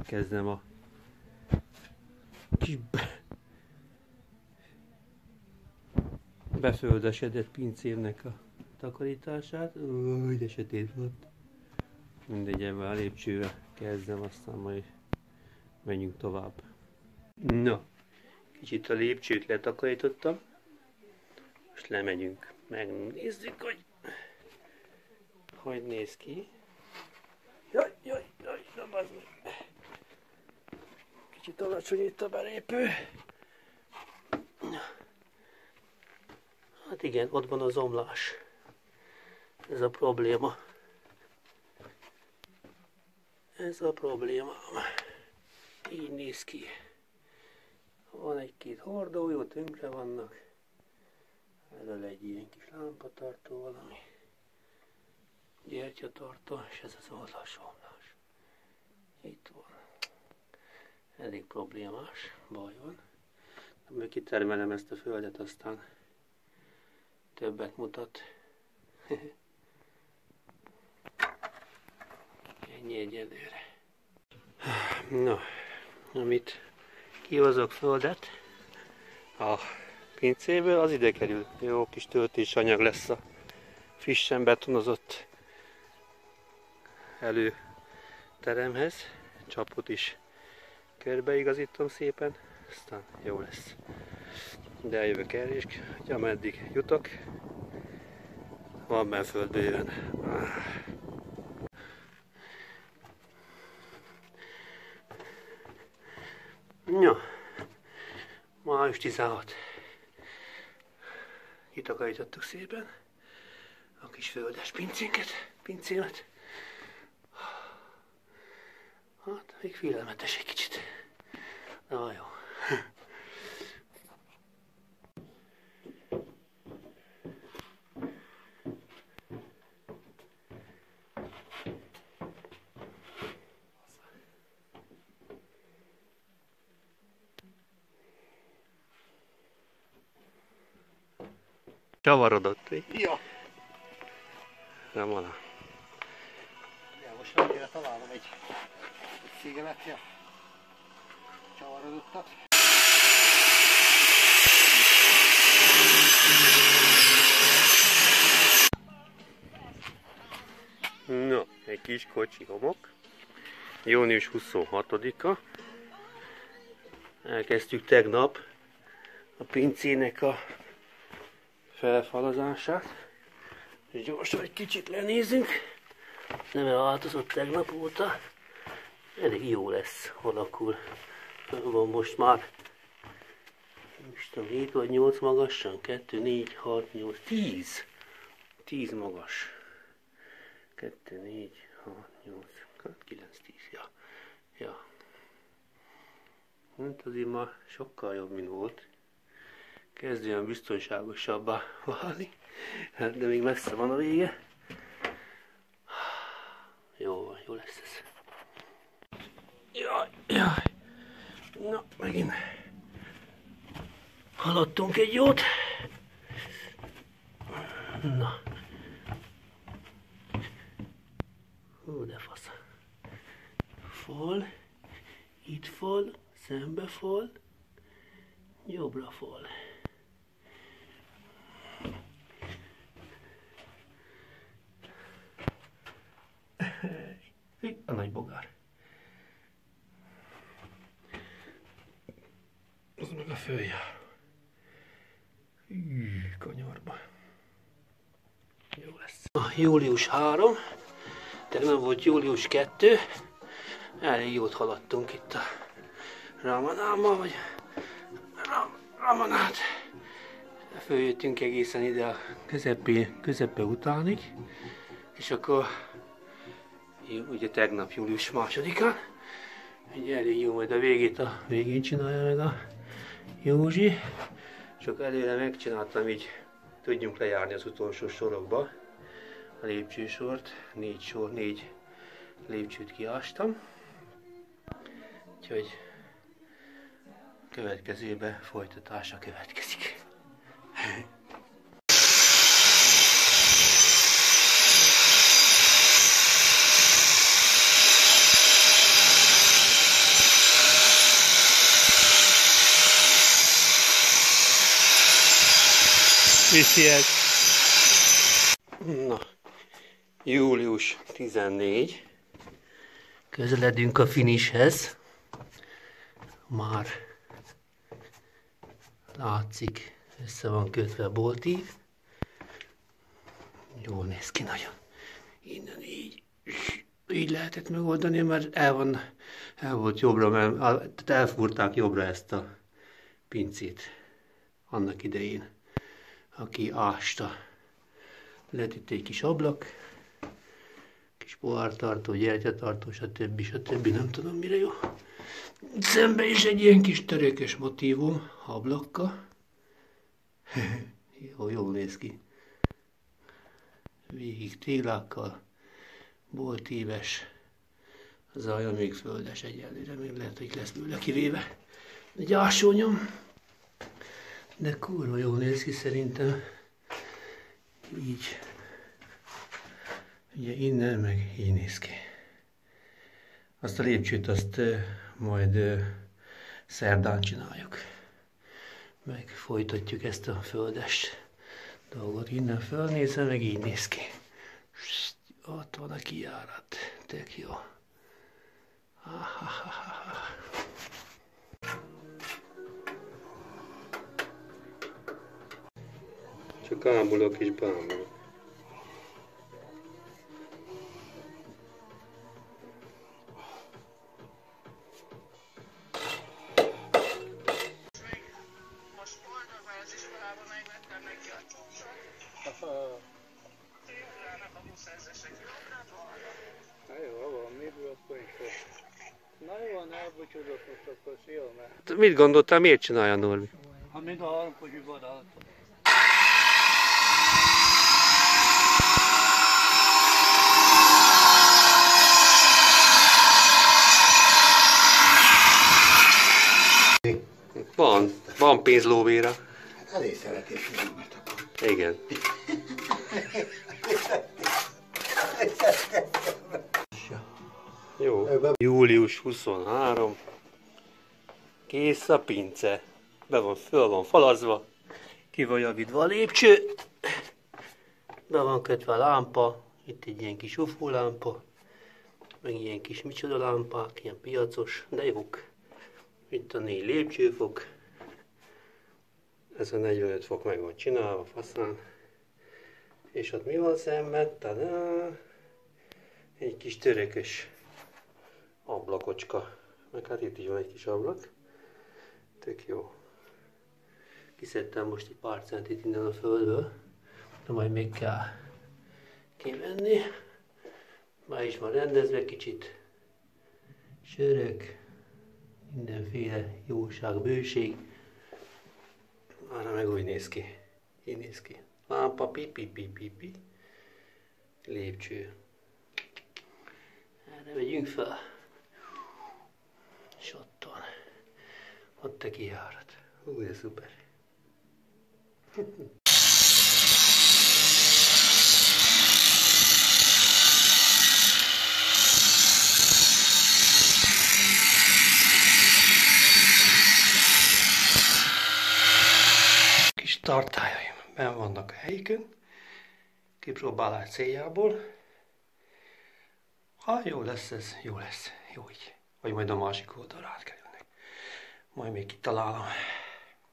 elkezdem a kis beföldesedett pincémnek a takarítását. Új, de sötét volt. Mindegy, ebben a lépcsővel kezdem, aztán majd menjünk tovább. Na, kicsit a lépcsőt letakarítottam. Most lemegyünk, megnézzük, hogy néz ki. Jaj, nem az. Kicsit alacsony itt a belépő. Hát igen, ott van az omlás. Ez a probléma. Ez a probléma. Így néz ki. Van egy-két hordó, jó tönkre vannak. Elől egy ilyen kis lámpatartó valami. Gyertyatartó, és ez az oldalsomlás. Itt van. Elég problémás, baj van. Majd kitermelem ezt a földet, aztán többet mutat. Ennyi egyelőre. Na, amit kihozok földet a pincéből, az ide kerül. Jó kis töltésanyag lesz a frissen betonozott előteremhez. Csapot is körbeigazítom szépen, aztán jó lesz. De eljövök el, és ameddig jutok, van benne föld bőven. Ja, május 16. Kitakarítottuk szépen a kis földes pincémet. Hát, még félelmetes egy kicsit. Na jó. Csavarodott, mi? Ja. Nem van. Ja, most nem kéne találnom egy szégemet, ja. Csavarodottat. Na, egy kis kocsi homok. Június 26-a. Elkezdtük tegnap a pincének a felfalazását. És gyorsan egy kicsit lenézünk. Nem elváltozott tegnap óta. Elég jó lesz, alakul. Van most már, nem is tudom, 7 vagy 8 magasan. 2, 4, 6, 8, 10. 10 magas. 2, 4, 6, 8, 9, 10. Ja. Hát azért ma sokkal jobb, mint volt. Kezd olyan biztonságosabbá válni, de még messze van a vége. Jó lesz ez. Jaj. Na, megint haladtunk egy jót. Na. Hú, de fasz. Fal, itt fal, szembe fal, jobbra fal. A nagy bogár. Az meg a följár. Kanyarba. Jó lesz. Július 3. Tegnap volt július 2. Elég jót haladtunk itt a Ramadámmal, vagy Ramadát. Följöttünk egészen ide a közepe utánig. És akkor ugye tegnap július 2-án. Ugye elég jó, majd a végén csinálja meg a Józsi. Csak előre megcsináltam, így tudjunk lejárni az utolsó sorokba. A lépcsősort, 4 lépcsőt kiástam. Úgyhogy következőben folytatása következik. viszi. Na, július 14. Közeledünk a finishhez. Már látszik, össze van kötve a boltív. Jól néz ki nagyon. Innen így lehetett megoldani, mert el volt jobbra, mert elfúrták jobbra ezt a pincét annak idején, aki ásta. Lett itt egy kis ablak, kis pohártartó, gyertyatartó, stb. Nem tudom mire jó. Szembe is egy ilyen kis törökös motívum, ablakkal. Jól néz ki. Végig téglákkal, boltíves, az alja még földes egyelőre, még lehet, hogy lesz bőle kivéve egy ásónyom. De kurva jól néz ki szerintem. Így. Ugye innen meg így néz ki. Azt a lépcsőt azt majd szerdán csináljuk. Meg folytatjuk ezt a földes dolgot. Innen fölnézve meg így néz ki. Ott van a kijárat. Tök jó. Csak ámulok és bámulok. Na jó, van, miből akkor is. Na jó, ne elbúcsúzok most akkor, jó, mert... Mit gondoltál, miért csinálja Norbi? Ha mind a halomkocsiba odaadtam. Van pénz lóvéra. Elég szeretés mert akkor. Igen. Jó. Július 23. Kész a pince. Föl van falazva. Ki van javítva a lépcső. Be van kötve a lámpa. Itt egy ilyen kis UFO lámpa. Meg ilyen kis micsoda lámpák. Ilyen piacos, de jók. Itt a 4 lépcsőfok. Ez a 45 fok meg van csinálva, faszán. És ott mi van szemben? Tadá! Egy kis törökös ablakocska. Meg hát itt is van egy kis ablak. Tök jó. Kiszedtem most egy pár centit innen a földből. De majd még kell kivenni. Már is van rendezve kicsit. Sörök. Mindenféle jóság, bőség. Arra meg úgy néz ki. Így néz ki. Lámpa, pi. Lépcső. Erre megyünk fel. És ott van. Ott a kijárat. Hú, ez szuper. Kis tartályaim benn vannak a helyükön. Kipróbálás céljából. Ha jó lesz ez, jó lesz. Jó így. Vagy majd a másik oldalra átkerülnek. Majd még kitalálom.